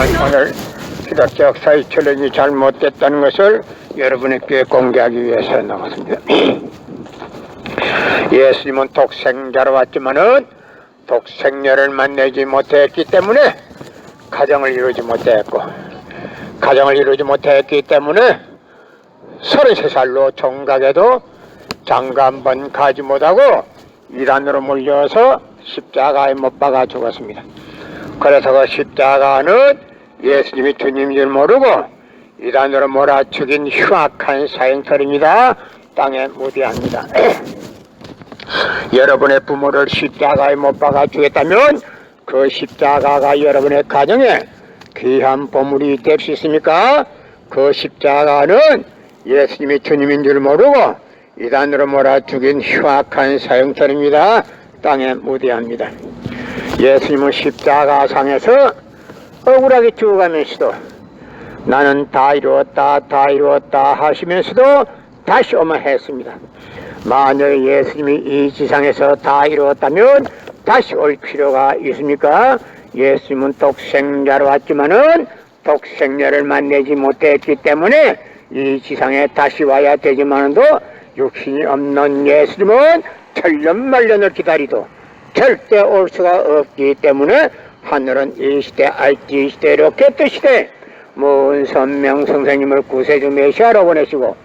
오늘 기독교 역사의 철학이 잘못됐다는 것을 여러분에게 공개하기 위해서 나왔습니다. 예수님은 독생자로 왔지만은 독생녀를 만나지 못했기 때문에 가정을 이루지 못했고, 가정을 이루지 못했기 때문에 33살로 총각에도 장가 한 번 가지 못하고 이단으로 몰려서 십자가에 못 박아 죽었습니다. 그래서 그 십자가는 예수님이 주님인 줄 모르고 이단으로 몰아죽인 흉악한 사형털입니다. 땅에 무대합니다. 여러분의 부모를 십자가에 못 박아 주겠다면 그 십자가가 여러분의 가정에 귀한 보물이 될 수 있습니까? 그 십자가는 예수님이 주님인 줄 모르고 이단으로 몰아죽인 흉악한 사형털입니다. 땅에 무대합니다. 예수님은 십자가상에서 억울하게 죽어가면서도 나는 다 이루었다 다 이루었다 하시면서도 다시 오마 했습니다. 만약 예수님이 이 지상에서 다 이루었다면 다시 올 필요가 있습니까? 예수님은 독생자로 왔지만은 독생자를 만나지 못했기 때문에 이 지상에 다시 와야 되지만도 육신이 없는 예수님은 천년만년을 기다리도 절대 올 수가 없기 때문에 하늘은 이 시대 알지 시대 로켓 시대 모은 선명 선생님을 구세주 메시아로 보내시고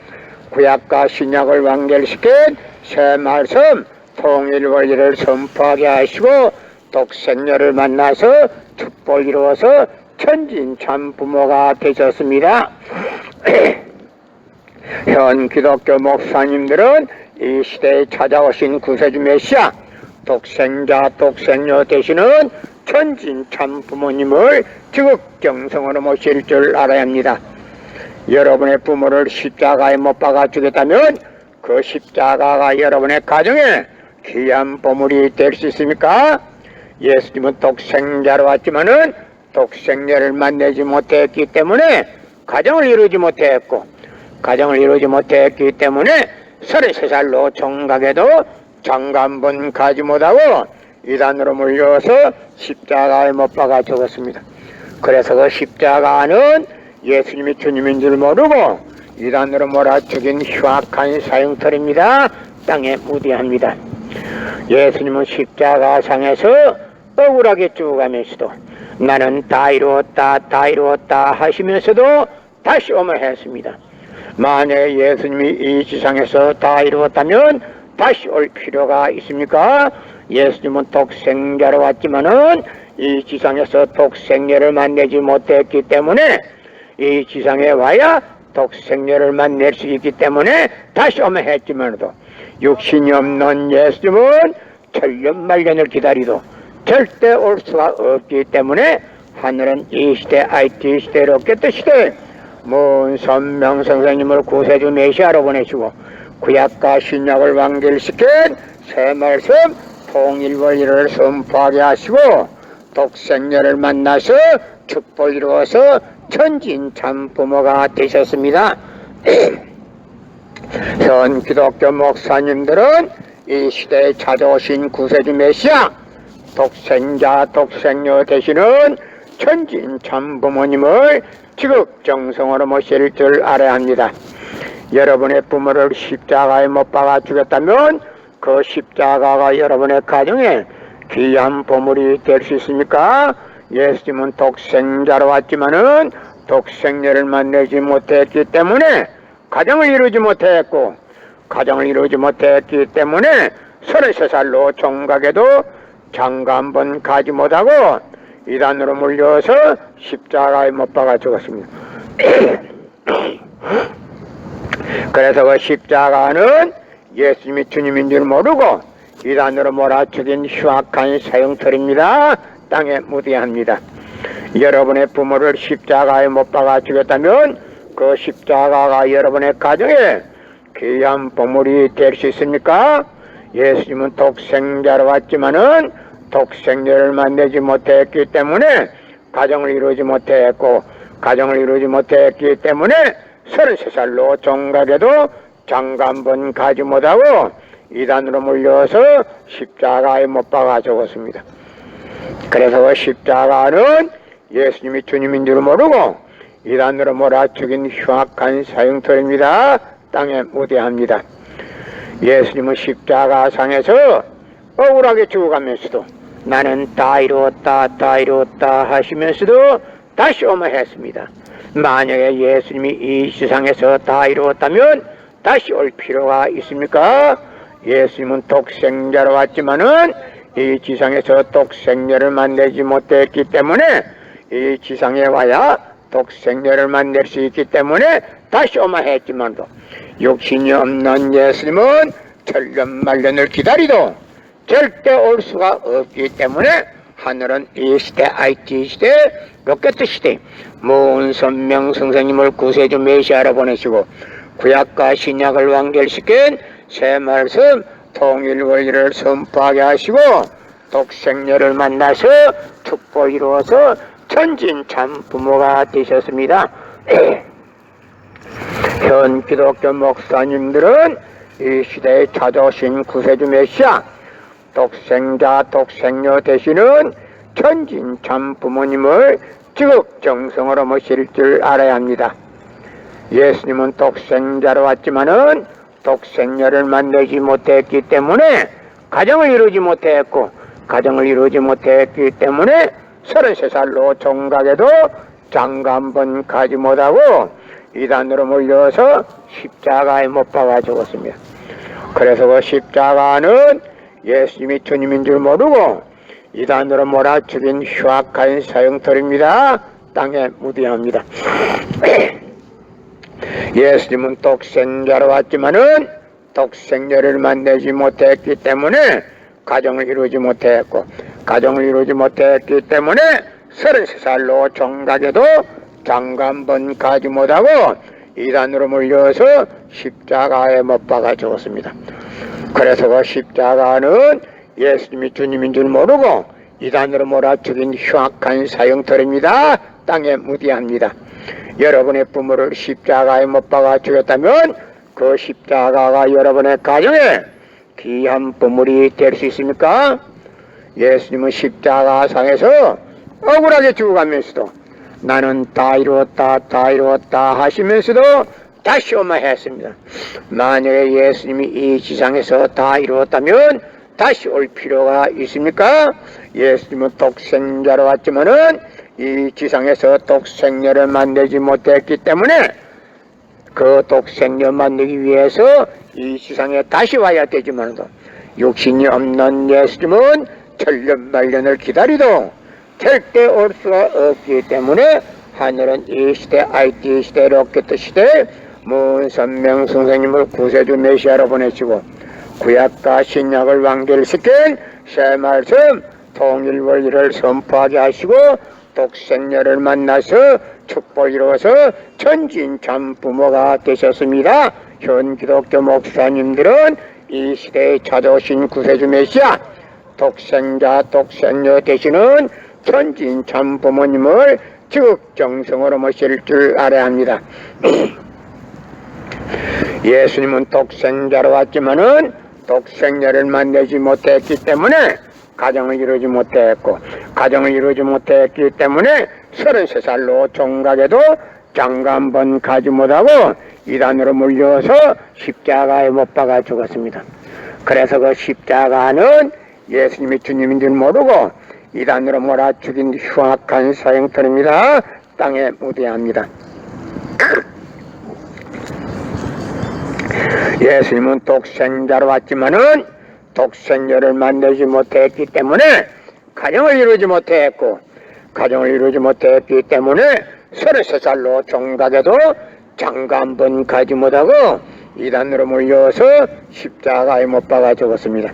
구약과 신약을 완결시킨 새 말씀 통일 원리를 선포하게 하시고 독생녀를 만나서 축복을 이루어서 천진 참 부모가 되셨습니다. 현 기독교 목사님들은 이 시대에 찾아오신 구세주 메시아 독생자 독생녀 되시는 천진 참 부모님을 지극정성으로 모실 줄 알아야 합니다. 여러분의 부모를 십자가에 못 박아 주겠다면 그 십자가가 여러분의 가정에 귀한 보물이 될 수 있습니까? 예수님은 독생자로 왔지만은 독생녀를 만나지 못했기 때문에 가정을 이루지 못했고, 가정을 이루지 못했기 때문에 33살로 총각에도 장가 한 번 가지 못하고 이단으로 몰려서 십자가에 못 박아 죽었습니다. 그래서 그 십자가는 예수님이 주님인 줄 모르고 이단으로 몰아죽인 흉악한 사형털입니다. 땅에 무대합니다. 예수님은 십자가상에서 억울하게 죽어가면서도 나는 다 이루었다 다 이루었다 하시면서도 다시 오마 했습니다. 만약 예수님이 이 지상에서 다 이루었다면 다시 올 필요가 있습니까? 예수님은 독생자로 왔지만은 이 지상에서 독생녀를 만나지 못했기 때문에 이 지상에 와야 독생녀를 만날 수 있기 때문에 다시 오마 했지만도 육신이 없는 예수님은 천년만년을 기다리도 절대 올 수가 없기 때문에 하늘은 이 시대 IT 시대 로켓 시대 모은 선명 선생님을 구세주 메시아로 보내시고 구약과 신약을 완결시킨 새 말씀 통일 원리를 선포하게 하시고 독생녀를 만나서 축복을 이루어서 천진 참 부모가 되셨습니다. 현 기독교 목사님들은 이 시대에 찾아오신 구세주 메시아 독생자 독생녀 되시는 천진 참 부모님을 지극정성으로 모실 줄 알아야 합니다. 여러분의 부모를 십자가에 못 박아 주겠다면 그 십자가가 여러분의 가정에 귀한 보물이 될 수 있습니까? 예수님은 독생자로 왔지만은 독생녀를 만나지 못했기 때문에 가정을 이루지 못했고, 가정을 이루지 못했기 때문에 33살로 총각에도 장가 한 번 가지 못하고 이단으로 몰려서 십자가에 못 박아 죽었습니다. 그래서 그 십자가는 예수님이 주님인 줄 모르고 이단으로 몰아죽인 흉악한 사형털입니다. 땅에 무대합니다. 여러분의 부모를 십자가에 못 박아 주겠다면 그 십자가가 여러분의 가정에 귀한 보물이 될 수 있습니까? 예수님은 독생자로 왔지만은 독생녀를 만나지 못했기 때문에 가정을 이루지 못했고, 가정을 이루지 못했기 때문에 33살로 총각에도 장가 한 번 가지 못하고 이단으로 몰려서 십자가에 못 박아 죽었습니다. 그래서 그 십자가는 예수님이 주님인 줄 모르고 이단으로 몰아죽인 흉악한 사형터입니다. 땅에 무대합니다. 예수님은 십자가상에서 억울하게 죽어가면서도 나는 다 이루었다 하시면서도 다시 오마했습니다. 만약에 예수님이 이 세상에서 다 이루었다면 다시 올 필요가 있습니까? 예수님은 독생자로 왔지만은 이 지상에서 독생자를 만나지 못했기 때문에 이 지상에 와야 독생자를 만날 수 있기 때문에 다시 오마했지만도 육신이 없는 예수님은 천년만년을 기다리도 절대 올 수가 없기 때문에 하늘은 이 시대, IT 시대, 로켓 시대, 무은선명 선생님을 구세주 메시아로 보내시고 구약과 신약을 완결시킨 새 말씀 통일 원리를 선포하게 하시고 독생녀를 만나서 축복 이루어서 천진 참 부모가 되셨습니다. 현 기독교 목사님들은 이 시대에 찾아오신 구세주 메시아 독생자 독생녀 되시는 천진 참 부모님을 지극정성으로 모실 줄 알아야 합니다. 예수님은 독생자로 왔지만은 독생녀를 만나지 못했기 때문에 가정을 이루지 못했고 가정을 이루지 못했기 때문에 33살로 종각에도 장가 한 번 가지 못하고 이단으로 몰려서 십자가에 못 박아 죽었습니다. 그래서 그 십자가는 예수님이 주님인 줄 모르고 이단으로 몰아 죽인 흉악한 사형터입니다. 땅에 무대합니다. 예수님은 독생자로 왔지만은 독생녀를 만나지 못했기 때문에 가정을 이루지 못했고 가정을 이루지 못했기 때문에 33살로 종각에도 장가 한 번 가지 못하고 이단으로 몰려서 십자가에 못 박아 죽었습니다. 그래서 그 십자가는 예수님이 주님인 줄 모르고 이단으로 몰아 죽인 흉악한 사형터입니다. 땅에 무대합니다. 여러분의 부모를 십자가에 못 박아 죽였다면 그 십자가가 여러분의 가정에 귀한 보물이 될 수 있습니까? 예수님은 십자가상에서 억울하게 죽어가면서도 나는 다 이루었다 하시면서도 다시 오마했습니다. 만약에 예수님이 이 지상에서 다 이루었다면 다시 올 필요가 있습니까? 예수님은 독생자로 왔지만은 이 지상에서 독생녀를 만나지 못했기 때문에 그 독생녀 만나기 위해서 이 세상에 다시 와야 되지만도 육신이 없는 예수님은 천년만년을 기다리도 절대 올 수가 없기 때문에 하늘은 이 시대, IT 시대, 로켓 시대, 무은선명 선생님을 구세주 메시아로 보내시고 구약과 신약을 완결시킨 새 말씀 통일 원리를 선포하게 하시고 독생녀를 만나서 축복 이루어서 천진 참 부모가 되셨습니다. 현 기독교 목사님들은 이 시대에 찾아오신 구세주 메시아 독생자 독생녀 되시는 천진 참 부모님을 지극정성으로 모실 줄 알아야 합니다. 예수님은 독생자로 왔지만은 독생녀를 만나지 못했기 때문에 가정을 이루지 못했고 가정을 이루지 못했기 때문에 33살로 종각에도 장가 한 번 가지 못하고 이단으로 물려서 십자가에 못 박아 죽었습니다. 그래서 그 십자가는 예수님이 주님인 줄 모르고 이단으로 몰아 죽인 흉악한 사형터입니다. 땅에 무대합니다. 예수님은 독생자로 왔지만은 독생녀를 만나지 못했기 때문에 가정을 이루지 못했고 가정을 이루지 못했기 때문에 33살로 종각에도 장가 한 번 가지 못하고 이단으로 몰려서 십자가에 못 박아 죽었습니다.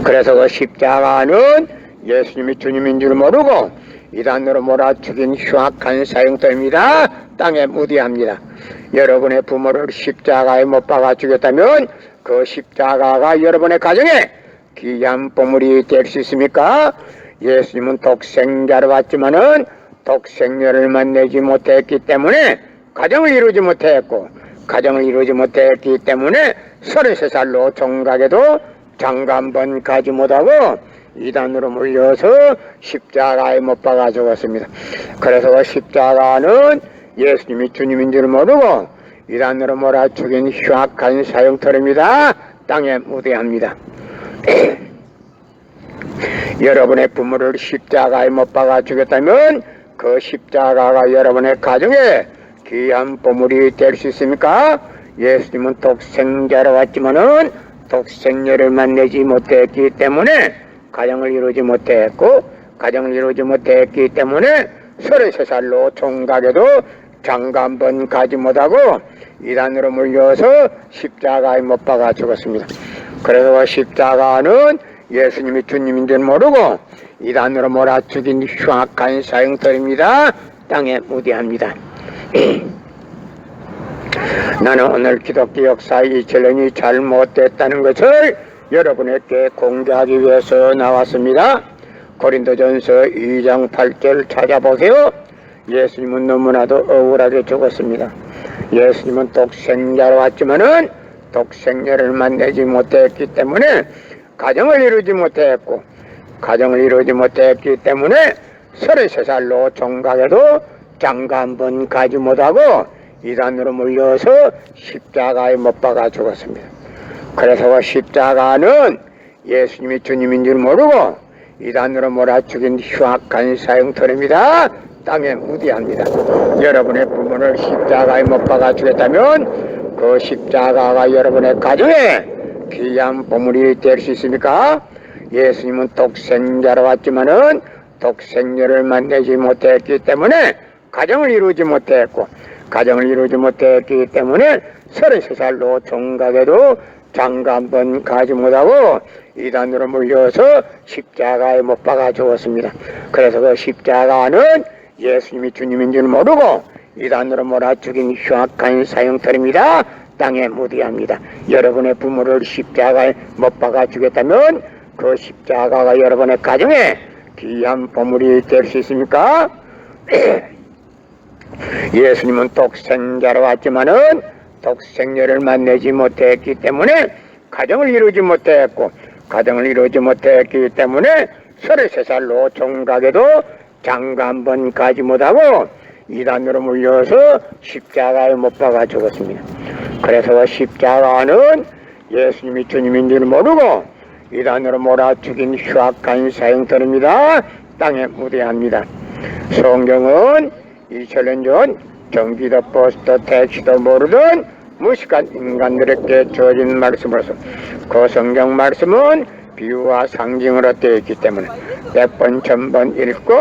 그래서 그 십자가는 예수님이 주님인 줄 모르고 이단으로 몰아 죽인 흉악한 사형터입니다. 땅에 무대합니다. 여러분의 부모를 십자가에 못 박아 죽였다면 그 십자가가 여러분의 가정에 귀한 보물이 될 수 있습니까? 예수님은 독생자로 왔지만은 독생녀를 만나지 못했기 때문에 가정을 이루지 못했고 가정을 이루지 못했기 때문에 33살로 종각에도 장가 한 번 가지 못하고 이단으로 물려서 십자가에 못 박아 죽었습니다. 그래서 십자가는 예수님이 주님인 줄 모르고 이단으로 몰아 죽인 흉악한 사형터입니다. 땅에 무대합니다. 여러분의 부모를 십자가에 못 박아 죽였다면 그 십자가가 여러분의 가정에 귀한 보물이 될 수 있습니까? 예수님은 독생자로 왔지만은 독생녀를 만나지 못했기 때문에 가정을 이루지 못했고, 가정을 이루지 못했기 때문에 33살로 총각에도 장가 한 번 가지 못하고 이단으로 물려서 십자가에 못 박아 죽었습니다. 그래서 십자가는 예수님이 주님인 줄 모르고 이단으로 몰아 죽인 흉악한 사형터입니다. 땅에 무대합니다. 나는 오늘 기독교 역사 2000년이 잘못됐다는 것을 여러분에게 공개하기 위해서 나왔습니다. 고린도전서 2장 8절 찾아보세요. 예수님은 너무나도 억울하게 죽었습니다. 예수님은 독생자로 왔지만은 독생녀를 만나지 못했기 때문에 가정을 이루지 못했고, 가정을 이루지 못했기 때문에 33살로 총각에도 장가 한 번 가지 못하고 이단으로 물려서 십자가에 못 박아 죽었습니다. 그래서 십자가는 예수님이 주님인 줄 모르고 이단으로 몰아 죽인 흉악한 사형터입니다. 땅에 무대합니다. 여러분의 부모를 십자가에 못 박아 죽였다면 그 십자가가 여러분의 가정에 귀한 보물이 될 수 있습니까? 예수님은 독생자로 왔지만은 독생녀를 만나지 못했기 때문에 가정을 이루지 못했고, 가정을 이루지 못했기 때문에 33살로 총각에도 장가 한 번 가지 못하고 이단으로 물려서 십자가에 못 박아 죽었습니다. 그래서 그 십자가는 예수님이 주님인 줄 모르고 이단으로 몰아 죽인 흉악한 사형터입니다. 땅에 무대합니다. 여러분의 부모를 십자가에 못 박아 주겠다면 그 십자가가 여러분의 가정에 귀한 보물이 될 수 있습니까? 예수님은 독생자로 왔지만은 독생녀를 만나지 못했기 때문에 가정을 이루지 못했고, 가정을 이루지 못했기 때문에 33살로 총각에도 장가 한 번 가지 못하고 이단으로 물려서 십자가에 못 박아 죽었습니다. 그래서 십자가는 예수님이 주님인 줄 모르고 이단으로 몰아 죽인 흉악한 사형터입니다. 땅에 무대합니다. 성경은 2000년 전 전기도 버스도 택시도 모르던 무식한 인간들에게 주어진 말씀으로서 그 성경 말씀은 비유와 상징으로 되어 있기 때문에 100번 1000번 읽고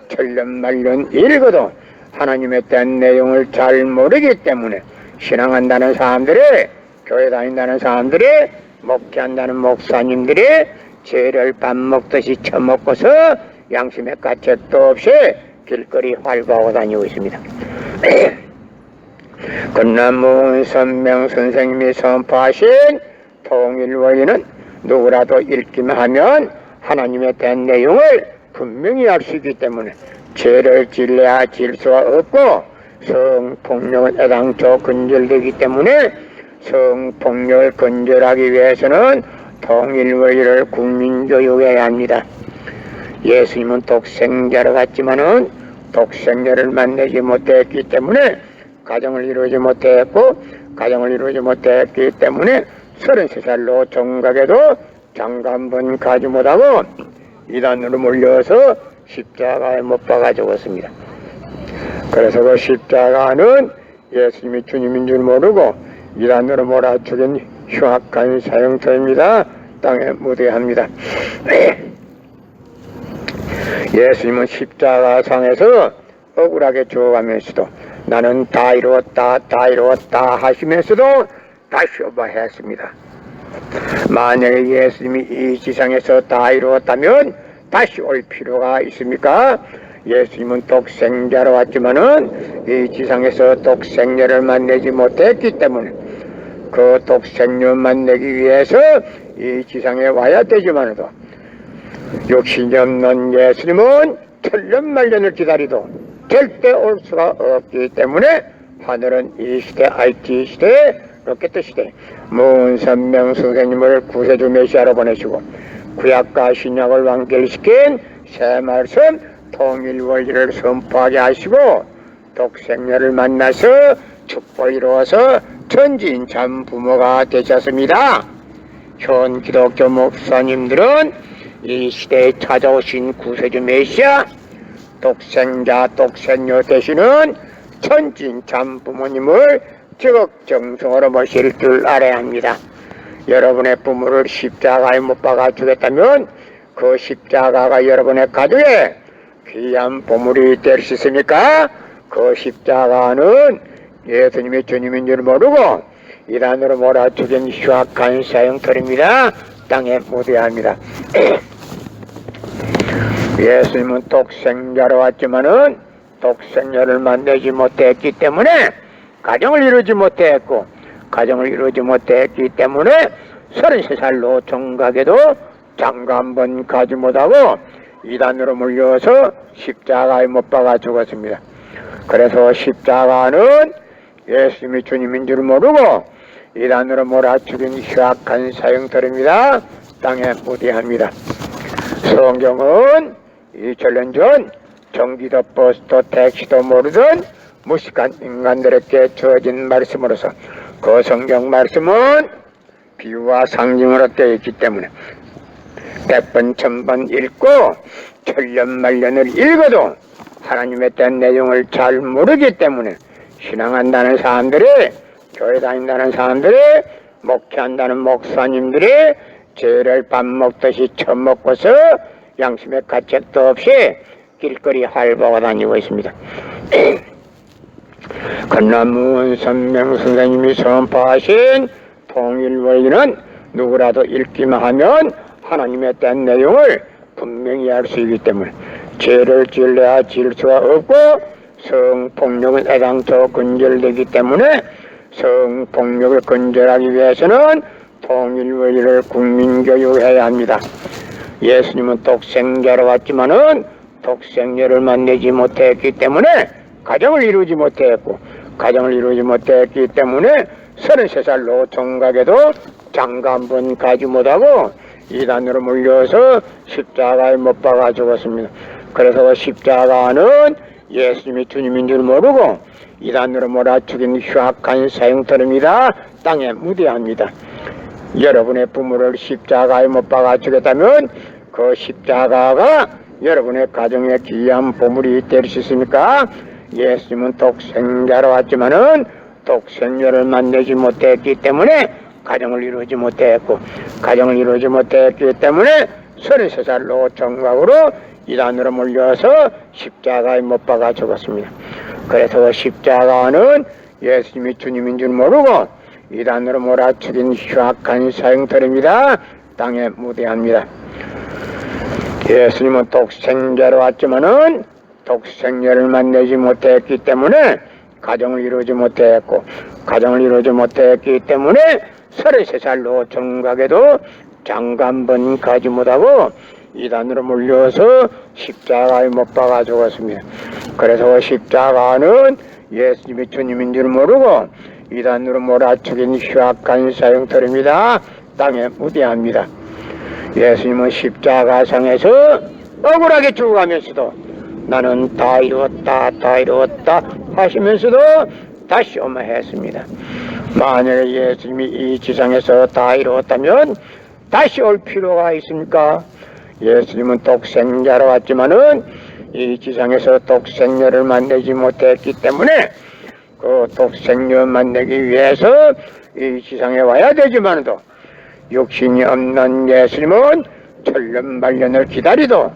천년만년 읽어도 하나님에 대한 내용을 잘 모르기 때문에 신앙한다는 사람들이, 교회 다닌다는 사람들이, 목회한다는 목사님들이 죄를 밥 먹듯이 처먹고서 양심의 가책도 없이 길거리 활보하고 다니고 있습니다. 건남문 선명 선생님이 선포하신 통일 원리는 누구라도 읽기만 하면 하나님에 대한 내용을 분명히 알 수 있기 때문에 죄를 질려야 질 수가 없고, 성폭력은 애당초 근절되기 때문에 성폭력을 근절하기 위해서는 통일 원리를 국민교육해야 합니다. 예수님은 독생자로 갔지만은 독생자를 만나지 못했기 때문에 가정을 이루지 못했고, 가정을 이루지 못했기 때문에 33살로 총각에도 장가 한 번 가지 못하고 이단으로 몰려서 십자가에 못 박아 죽었습니다. 그래서 그 십자가는 예수님이 주님인 줄 모르고 이단으로 몰아 죽인 흉악한 사형터입니다. 땅에 무대합니다. 예수님은 십자가상에서 억울하게 죽어가면서도 나는 다 이루었다, 다 이루었다 하시면서도 다시 오버했습니다. 만약에 예수님이 이 지상에서 다 이루었다면 다시 올 필요가 있습니까? 예수님은 독생자로 왔지만은 이 지상에서 독생녀를 만나지 못했기 때문에 그 독생녀 만나기 위해서 이 지상에 와야 되지만도 욕심이 없는 예수님은 천년만년을 기다리도 절대 올 수가 없기 때문에 하늘은 이 시대, IT 시대, 로켓 시대 문선명 선생님을 구세주 메시아로 보내시고 구약과 신약을 완결시킨 새 말씀 통일 원리를 선포하게 하시고 독생녀를 만나서 축복을 이루어서 천지인 참 부모가 되셨습니다. 현 기독교 목사님들은 이 시대에 찾아오신 구세주 메시아 독생자 독생녀 되시는 천지인 참 부모님을 지극정성으로 모실 줄 알아야 합니다. 여러분의 부모를 십자가에 못 박아 주겠다면 그 십자가가 여러분의 가족에 귀한 보물이 될 수 있습니까? 그 십자가는 예수님이 주님인 줄 모르고 이단으로 몰아죽인 흉악한 사형터입니다. 땅에 묻어야 합니다. 예수님은 독생자로 왔지만은 독생녀를 만나지 못했기 때문에 가정을 이루지 못했고 가정을 이루지 못했기 때문에 33살로 종각에도 장가 한번 가지 못하고 이단으로 물려서 십자가에 못 박아 죽었습니다. 그래서 십자가는 예수님이 주님인 줄 모르고 이단으로 몰아 죽인 흉악한 사형터입니다. 땅에 묻어야 성경은 2000년 전 전기도 버스도 택시도 모르던 무식한 인간들에게 주어진 말씀으로서 그 성경 말씀은 비유와 상징으로 되어 있기 때문에 100번 1000번 읽고 천년만년을 읽어도 하나님에 대한 내용을 잘 모르기 때문에 신앙한다는 사람들이, 교회 다닌다는 사람들이, 목회한다는 목사님들이 죄를 밥 먹듯이 처먹고서 양심의 가책도 없이 길거리 활보가 다니고 있습니다. 그러나 문선명 선생님이 선포하신 통일 원리는 누구라도 읽기만 하면 하나님에 대한 내용을 분명히 알 수 있기 때문에 죄를 지으려야 지을 수가 없고 성폭력은 애당초 근절되기 때문에 성폭력을 근절하기 위해서는 통일 원리를 국민교육해야 합니다. 예수님은 독생자로 왔지만은 독생녀를 만나지 못했기 때문에 가정을 이루지 못했고 가정을 이루지 못했기 때문에 33살로 종각에도 장가 한번 가지 못하고 이단으로 물려서 십자가에 못 박아 죽었습니다. 그래서 십자가는 예수님이 주님인 줄 모르고 이단으로 몰아 죽인 흉악한 사형터입니다. 땅에 묻어야 합니다. 여러분의 부모를 십자가에 못 박아 주겠다면 그 십자가가 여러분의 가정에 귀한 보물이 될 수 있습니까? 예수님은 독생자로 왔지만은 독생녀를 만나지 못했기 때문에 가정을 이루지 못했고 가정을 이루지 못했기 때문에 33살로 정각으로 이단으로 몰려서 십자가에 못 박아 죽었습니다. 그래서 십자가는 예수님이 주님인 줄 모르고 이단으로 몰아 죽인 흉악한 사형터입니다. 땅에 묻어야 합니다. 예수님은 독생자로 왔지만은 독생녀를 만나지 못했기 때문에 가정을 이루지 못했고 가정을 이루지 못했기 때문에 33살로 정각에도 장가 한번 가지 못하고 이단으로 물려서 십자가에 못 박아 죽었습니다. 그래서 십자가는 예수님이 주님인 줄 모르고 이단으로 몰아죽인 흉악한 사형터입니다. 땅에 묻어야 합니다. 예수님은 십자가상에서 억울하게 죽어가면서도 나는 다 이루었다 하시면서도 다시 오마 했습니다. 만약에 예수님이 이 지상에서 다 이루었다면 다시 올 필요가 있습니까? 예수님은 독생자로 왔지만은 이 지상에서 독생녀를 만나지 못했기 때문에 그 독생녀 만나기 위해서 이 지상에 와야 되지만도 육신이 없는 예수님은 천년만년을 기다리도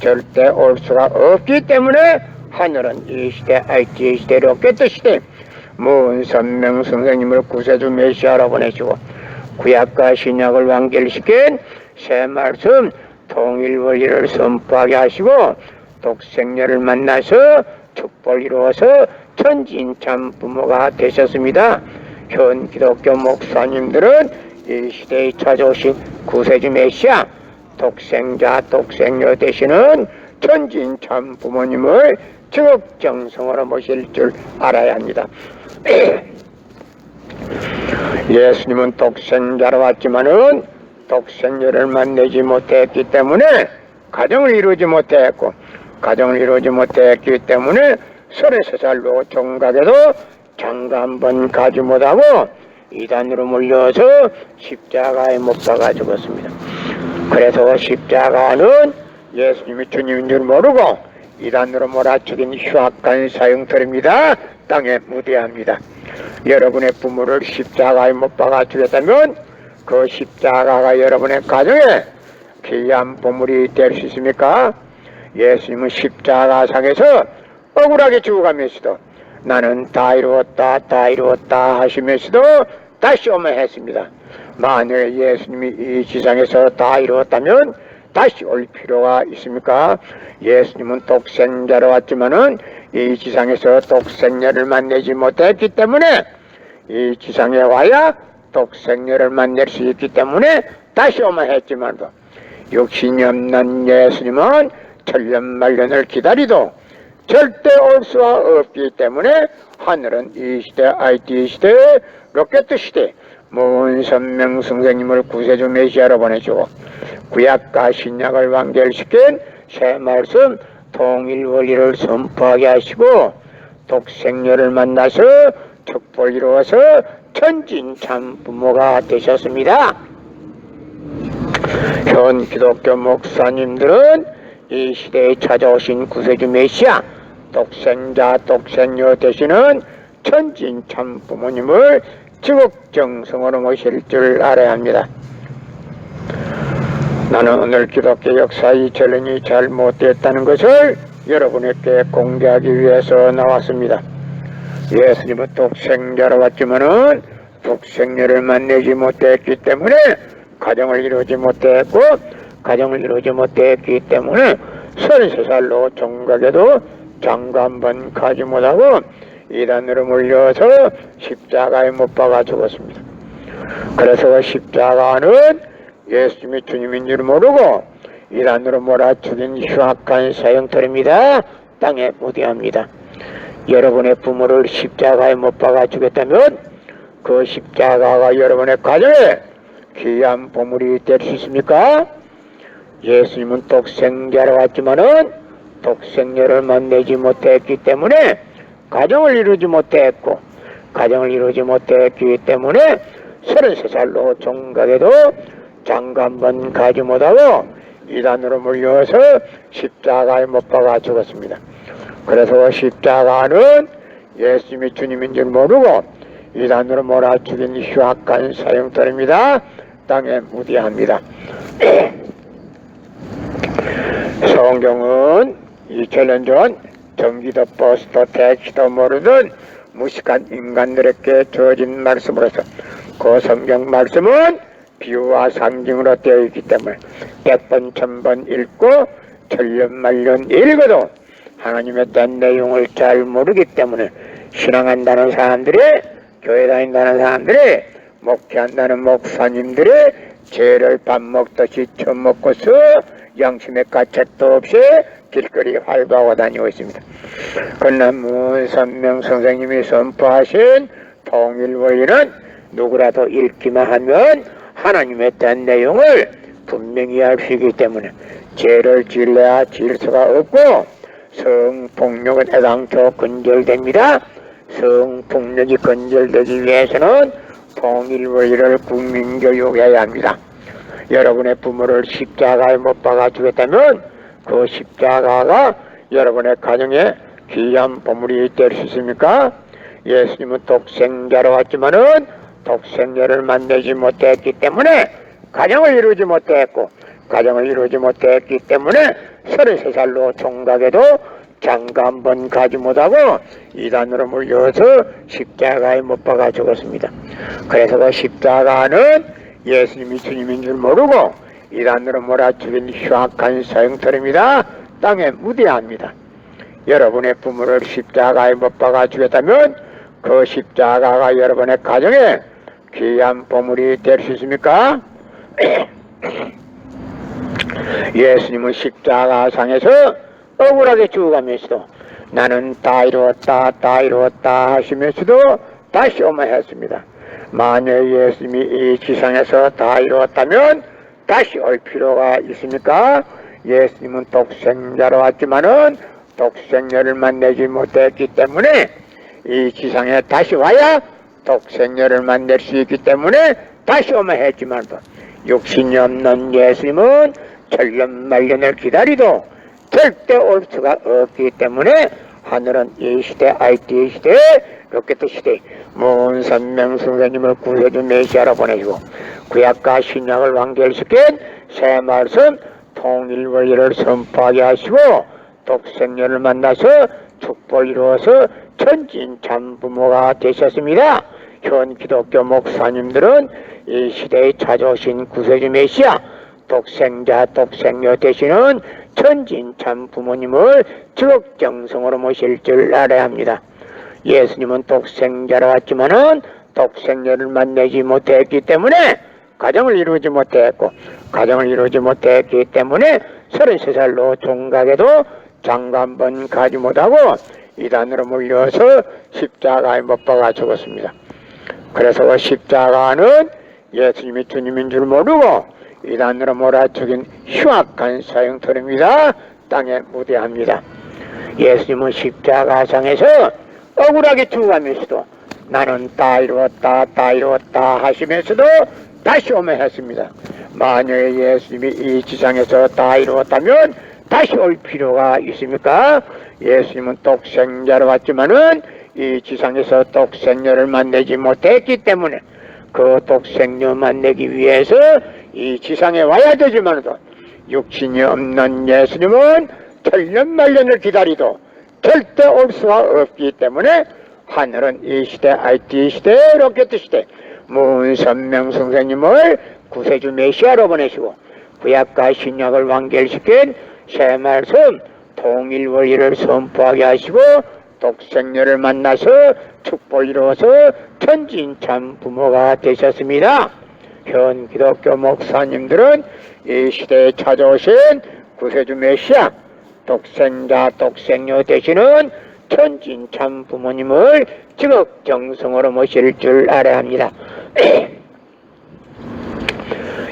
절대 올 수가 없기 때문에 하늘은 이 시대 IT 시대 로켓 시대 문선명 선생님을 구세주 메시아로 보내시고 구약과 신약을 완결시킨 새 말씀 통일 원리를 선포하게 하시고 독생녀를 만나서 축복을 이루어서 천지인 참 부모가 되셨습니다. 현 기독교 목사님들은 이 시대에 찾아오신 구세주 메시아 독생자 독생녀 되시는 천지인 참 부모님을 지극정성으로 모실 줄 알아야 합니다. 예수님은 독생자로 왔지만은 독생녀를 만나지 못했기 때문에 가정을 이루지 못했고, 가정을 이루지 못했기 때문에 33살로 종각에도 장가 한번 가지 못하고 이단으로 몰려서 십자가에 못 박아 죽었습니다. 그래서 십자가는 예수님이 주님인 줄 모르고 이단으로 몰아죽인 흉악한 사형터입니다. 땅에 무대합니다. 여러분의 부모를 십자가에 못 박아 죽였다면 그 십자가가 여러분의 가정에 귀한 보물이 될 수 있습니까? 예수님은 십자가상에서 억울하게 죽어가면서도 나는 다 이루었다 다 이루었다 하시면서도 다시 오면 했습니다. 만일 예수님이 이 지상에서 다 이루었다면 다시 올 필요가 있습니까? 예수님은 독생자로 왔지만은 이 지상에서 독생녀를 만나지 못했기 때문에 이 지상에 와야 독생녀를 만날 수 있기 때문에 다시 오면 했지만도 육신이 없는 예수님은 천년만년을 기다리도 절대 올 수가 없기 때문에 하늘은 이 시대 IT 시대 로켓 시대 무은선명 선생님을 구세주 메시아로 보내주고 구약과 신약을 완결시킨 새 말씀 통일 원리를 선포하게 하시고 독생녀를 만나서 축복을 이루어서 천진 참 부모가 되셨습니다. 현 기독교 목사님들은 이 시대에 찾아오신 구세주 메시아 독생자 독생녀 되시는 천진 참 부모님을 지극정성으로 모실 줄 알아야 합니다. 나는 오늘 기독교 역사의 전론이 잘못됐다는 것을 여러분에게 공개하기 위해서 나왔습니다. 예수님은 독생자로 왔지만은 독생녀를 만나지 못했기 때문에 가정을 이루지 못했고 가정을 이루지 못했기 때문에 33살로 종각에도 장가 한번 가지 못하고 이단으로 몰려서 십자가에 못 박아 죽었습니다. 그래서 십자가는 예수님이 주님인 줄 모르고 이단으로 몰아 죽인 흉악한 사형터입니다. 땅에 무대합니다. 여러분의 부모를 십자가에 못 박아 죽였다면 그 십자가가 여러분의 가정에 귀한 보물이 될 수 있습니까? 예수님은 독생자로 왔지만은 독생녀를 만나지 못했기 때문에 가정을 이루지 못했고 가정을 이루지 못했기 때문에 33살로 종각에도 장가 한번 가지 못하고 이단으로 몰려서 십자가에 못 박아 죽었습니다. 그래서 십자가는 예수님이 주님인 줄 모르고 이단으로 몰아 죽인 흉악한 사형터입니다. 땅에 무대합니다. 성경은 2000년 전 전기도 버스도 택시도 모르던 무식한 인간들에게 주어진 말씀으로서 그 성경 말씀은 비유와 상징으로 되어 있기 때문에 100번 1000번 읽고 천년만년 읽어도 하나님의 된 내용을 잘 모르기 때문에 신앙한다는 사람들이 교회 다닌다는 사람들이 목회한다는 목사님들이 죄를 밥 먹듯이 처먹고서 양심의 가책도 없이 길거리 활보하고 다니고 있습니다. 그러나 문선명 선생님이 선포하신 통일원리는 누구라도 읽기만 하면 하나님의 된 내용을 분명히 알 수 있기 때문에 죄를 지을래야 지을 수가 없고 성폭력은 애당초 근절됩니다. 성폭력이 근절되기 위해서는 통일원리를 국민교육해야 합니다. 여러분의 부모를 십자가에 못 박아 주겠다면 그 십자가가 여러분의 가정에 귀한 보물이 될 수 있습니까? 예수님은 독생자로 왔지만은 독생녀를 만나지 못했기 때문에 가정을 이루지 못했고 가정을 이루지 못했기 때문에 33살로 종각에도 장가 한번 가지 못하고 이단으로 몰려서 십자가에 못 박아 죽었습니다. 그래서 그 십자가는 예수님이 주님인 줄 모르고 이단으로 몰아 죽인 흉악한 사형터입니다. 땅에 무대합니다. 여러분의 부모를 십자가에 못 박아 주겠다면 그 십자가가 여러분의 가정에 귀한 보물이 될 수 있습니까? 예수님은 십자가상에서 억울하게 죽어가면서도 나는 다 이루었다 다 이루었다 하시면서도 다시 오면 했습니다. 만약 예수님이 이 지상에서 다 이루었다면 다시 올 필요가 있습니까? 예수님은 독생자로 왔지만은 독생녀를 만나지 못했기 때문에 이 지상에 다시 와야 독생녀를 만날 수 있기 때문에 다시 오면 했지만도 육신이 없는 예수님은 천년만년을 기다리도 절대 올 수가 없기 때문에 하늘은 이 시대, IT 시대, 로켓 시대, 문선명 선생님을 구해준 메시아로 보내주고 구약과 신약을 완결시킨 새 말씀 통일원리를 선포하게 하시고 독생녀를 만나서 축복을 이루어서 천진참부모가 되셨습니다. 현 기독교 목사님들은 이 시대에 찾아오신 구세주 메시아 독생자 독생녀 되시는 천진참부모님을 지극정성으로 모실 줄 알아야 합니다. 예수님은 독생자로 왔지만은 독생녀를 만나지 못했기 때문에 가정을 이루지 못했고 가정을 이루지 못했기 때문에 33살로 종각에도 장가 한 번 가지 못하고 이단으로 몰려서 십자가에 못 박아 죽었습니다. 그래서 십자가는 예수님이 주님인 줄 모르고 이단으로 몰아죽인 흉악한 사형터입니다. 땅에 무대합니다. 예수님은 십자가상에서 억울하게 죽어가면서도 나는 다 이루었다 다 이루었다 하시면서도 다시 오면 했습니다. 만약에 예수님이 이 지상에서 다 이루었다면 다시 올 필요가 있습니까? 예수님은 독생자로 왔지만은 이 지상에서 독생녀를 만나지 못했기 때문에 그 독생녀 만나기 위해서 이 지상에 와야 되지만도 육신이 없는 예수님은 천년만년을 기다리도 절대 올 수가 없기 때문에 하늘은 이 시대, IT 시대, 로켓 시대, 문선명 선생님을 구세주 메시아로 보내시고 구약과 신약을 완결시킨 새 말씀 통일원리를 선포하게 하시고 독생녀를 만나서 축복을 이루어서 천진참부모가 되셨습니다. 현 기독교 목사님들은 이 시대에 찾아오신 구세주 메시아 독생자 독생녀 되시는 천진참부모님을 지극정성으로 모실 줄 알아야 합니다.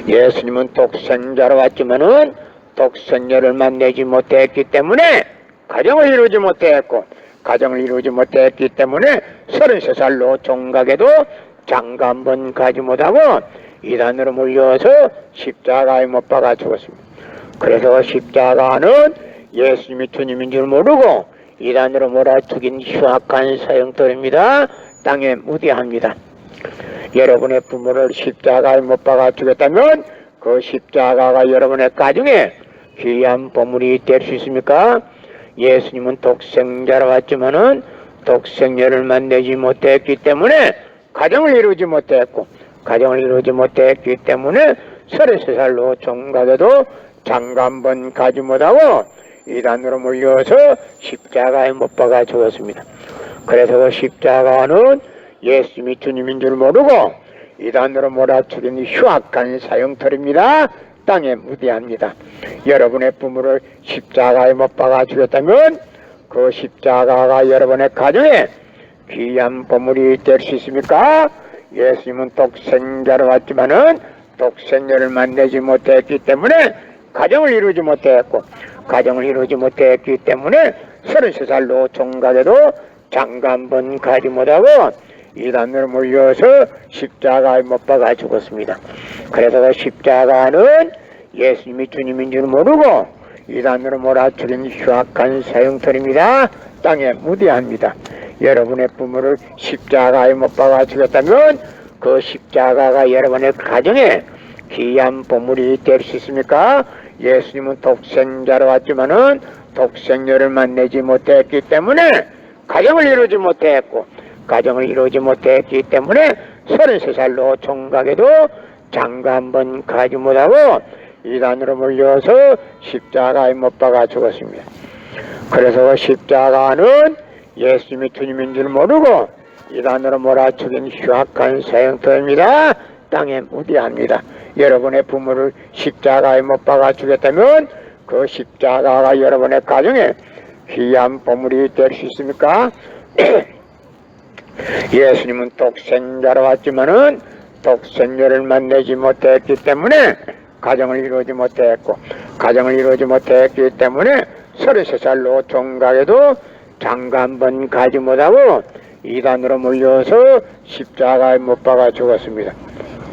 예수님은 독생자로 왔지만은 독생녀를 만나지 못했기 때문에 가정을 이루지 못했고 가정을 이루지 못했기 때문에 33살로 종각에도 장가 한 번 가지 못하고 이단으로 몰려서 십자가에 못 박아 죽었습니다. 그래서 십자가는 예수님이 주님인 줄 모르고 이단으로 몰아죽인 흉악한 사형터입니다. 땅에 무대합니다. 여러분의 부모를 십자가에 못 박아 죽였다면 그 십자가가 여러분의 가정에 귀한 보물이 될 수 있습니까? 예수님은 독생자로 왔지만은 독생녀를 만나지 못했기 때문에 가정을 이루지 못했고 가정을 이루지 못했기 때문에 33살로 종각에도 장가 한 번 가지 못하고 이단으로 몰려서 십자가에 못 박아 죽었습니다. 그래서 십자가는 예수님이 주님인 줄 모르고 이단으로 몰아죽인 흉악한 사형터입니다. 땅에 무대합니다. 여러분의 부모를 십자가에 못 박아 죽였다면 그 십자가가 여러분의 가정에 귀한 보물이 될 수 있습니까? 예수님은 독생자로 왔지만은 독생녀를 만나지 못했기 때문에 가정을 이루지 못했고 가정을 이루지 못했기 때문에 33살로 종각에도 장가 한 번 가지 못하고 이단으로 몰려서 십자가에 못 박아 죽었습니다. 그래서 십자가는 예수님이 주님인 줄 모르고 이단으로 몰아죽인 흉악한 사형터입니다. 땅에 무대합니다. 여러분의 부모를 십자가에 못 박아 죽였다면 그 십자가가 여러분의 가정에 귀한 보물이 될 수 있습니까? 예수님은 독생자로 왔지만은 독생녀를 만나지 못했기 때문에 가정을 이루지 못했고 가정을 이루지 못했기 때문에 33살로 종각에도 장가 한 번 가지 못하고 이단으로 몰려서 십자가에 못 박아 죽었습니다. 그래서 십자가는 예수님이 주님인 줄 모르고 이단으로 몰아죽인 흉악한 사형터입니다. 땅에 무대합니다. 여러분의 부모를 십자가에 못 박아 죽였다면 그 십자가가 여러분의 가정에 귀한 보물이 될 수 있습니까? 예수님은 독생자로 왔지만은 독생녀를 만나지 못했기 때문에 가정을 이루지 못했고 가정을 이루지 못했기 때문에 33살로 종각에도 장가 한 번 가지 못하고 이단으로 몰려서 십자가에 못 박아 죽었습니다.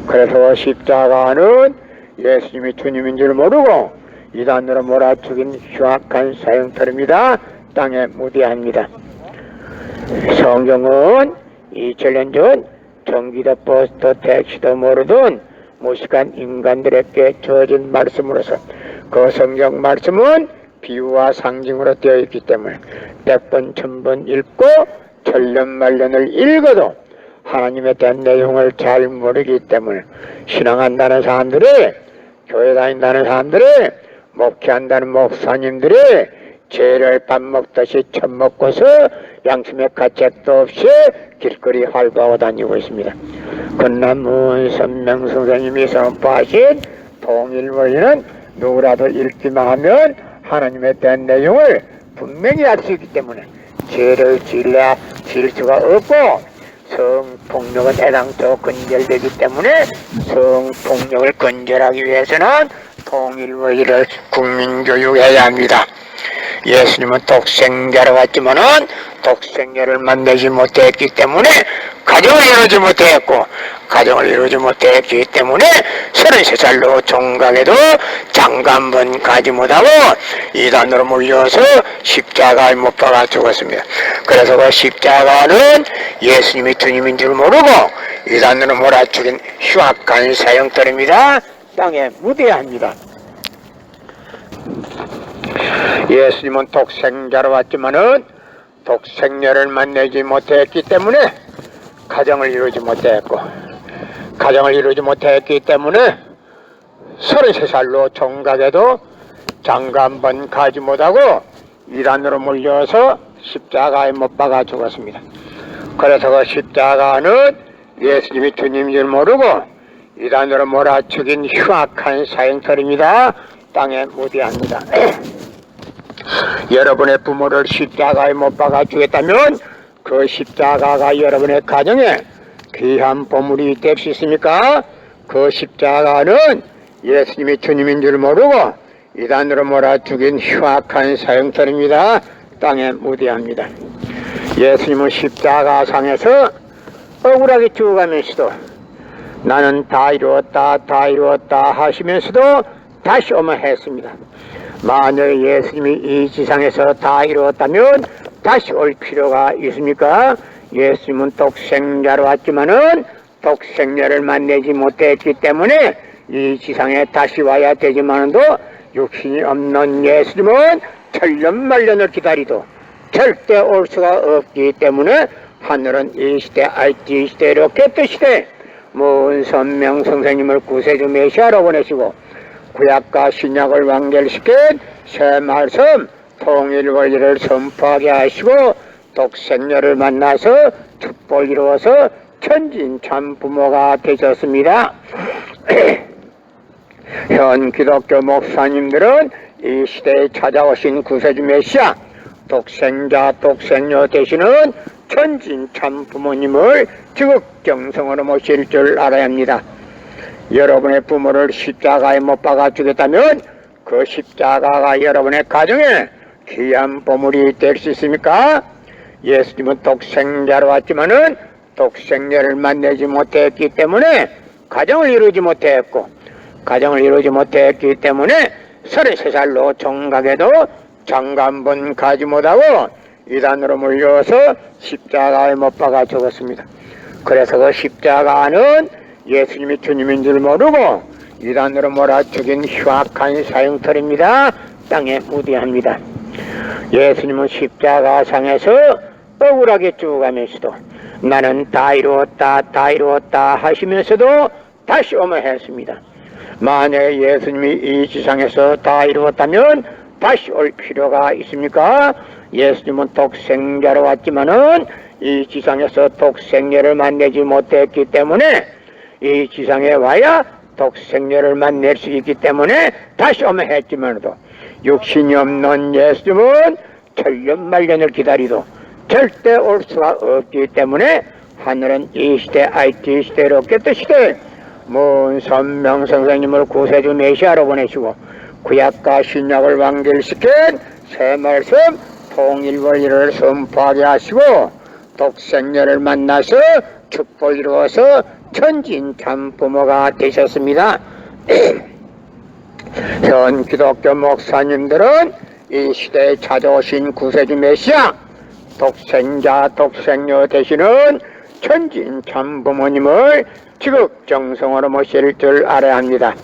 그래서 십자가는 예수님이 주님인 줄 모르고 이단으로 몰아 죽인 흉악한 사형터입니다. 땅에 무대합니다. 성경은 2000년 전 전기도 버스도 택시도 모르던 무식한 인간들에게 주어진 말씀으로서 그 성경 말씀은 비유와 상징으로 되어 있기 때문에 100번 1000번 읽고 천년만년을 읽어도 하나님에 대한 내용을 잘 모르기 때문에 신앙한다는 사람들이, 교회 다닌다는 사람들이, 목회한다는 목사님들이 죄를 밥 먹듯이 처먹고서 양심의 가책도 없이 길거리 활보하고 다니고 있습니다. 그러나 문선명 선생님이 선포하신 통일원리는 누구라도 읽기만 하면 하나님에 대한 내용을 분명히 알 수 있기 때문에 죄를 지을 수가 없고 성폭력은 애당초 근절되기 때문에 성폭력을 근절하기 위해서는 통일원리를 국민교육해야 합니다. 예수님은 독생자로 왔지만은 독생자를 만나지 못했기 때문에 가정을 이루지 못했고 가정을 이루지 못했기 때문에 33살로 종각에도 장가 한 번 가지 못하고 이단으로 몰려서 십자가에 못 박아 죽었습니다. 그래서 그 십자가는 예수님이 주님인 줄 모르고 이단으로 몰아 죽인 흉악한 사형터입니다. 땅에 묻어야 합니다. 예수님은 독생자로 왔지만은 독생녀를 만나지 못했기 때문에 가정을 이루지 못했고 가정을 이루지 못했기 때문에 33살로 종각에도 장가 한 번 가지 못하고 이단으로 몰려서 십자가에 못 박아 죽었습니다. 그래서 그 십자가는 예수님이 주님인 줄 모르고 이단으로 몰아 죽인 흉악한 사형터입니다. 땅에 무대합니다. 여러분의 부모를 십자가에 못 박아 주겠다면 그 십자가가 여러분의 가정에 귀한 보물이 될 수 있습니까? 그 십자가는 예수님이 주님인 줄 모르고 이단으로 몰아 죽인 흉악한 사형터입니다. 땅에 무대합니다. 예수님은 십자가상에서 억울하게 죽어가면서도 나는 다 이루었다 하시면서도 다시 오마 했습니다. 만약 예수님이 이 지상에서 다 이루었다면 다시 올 필요가 있습니까? 예수님은 독생자로 왔지만은 독생자를 만나지 못했기 때문에 이 지상에 다시 와야 되지만도 육신이 없는 예수님은 천년만년을 기다리도 절대 올 수가 없기 때문에 하늘은 이 시대 IT 시대 로켓 시대 문선명 선생님을 구세주 메시아로 보내시고 구약과 신약을 완결시킨 새 말씀 통일원리를 선포하게 하시고 독생녀를 만나서 축복을 이루어서 천진참 부모가 되셨습니다. 현 기독교 목사님들은 이 시대에 찾아오신 구세주 메시아 독생자 독생녀 되시는 천진참 부모님을 지극정성으로 모실 줄 알아야 합니다. 여러분의 부모를 십자가에 못 박아 주겠다면 그 십자가가 여러분의 가정에 귀한 보물이 될 수 있습니까? 예수님은 독생자로 왔지만은 독생자를 만나지 못했기 때문에 가정을 이루지 못했고 가정을 이루지 못했기 때문에 33살로 종각에도 장가 한 번 가지 못하고 이단으로 몰려서 십자가에 못 박아 죽었습니다. 그래서 그 십자가는 예수님이 주님인 줄 모르고 이단으로 몰아 죽인 흉악한 사형터입니다. 땅에 무대합니다. 예수님은 십자가상에서 억울하게 죽어가면서도 나는 다 이루었다 하시면서도 다시 오마 했습니다. 만약에 예수님이 이 지상에서 다 이루었다면 다시 올 필요가 있습니까? 예수님은 독생자로 왔지만은 이 지상에서 독생녀를 만나지 못했기 때문에 이 지상에 와야 독생녀를 만날 수 있기 때문에 다시 오마 했지만도 육신이 없는 예수님은 천년만년을 기다리도 절대 올 수가 없기 때문에 하늘은 이 시대 IT 시대 로켓 시대 먼 선명 선생님을 구세주 메시아로 보내시고 구약과 신약을 완결시킨 새 말씀 통일 원리를 선포하게 하시고 독생녀를 만나서 축복을 이루어서 천진 참부모가 되셨습니다. 현 기독교 목사님들은 이 시대에 찾아오신 구세주 메시아 독생자 독생녀 되시는 천진 참부모님을 지극정성으로 모실 줄 알아야 합니다.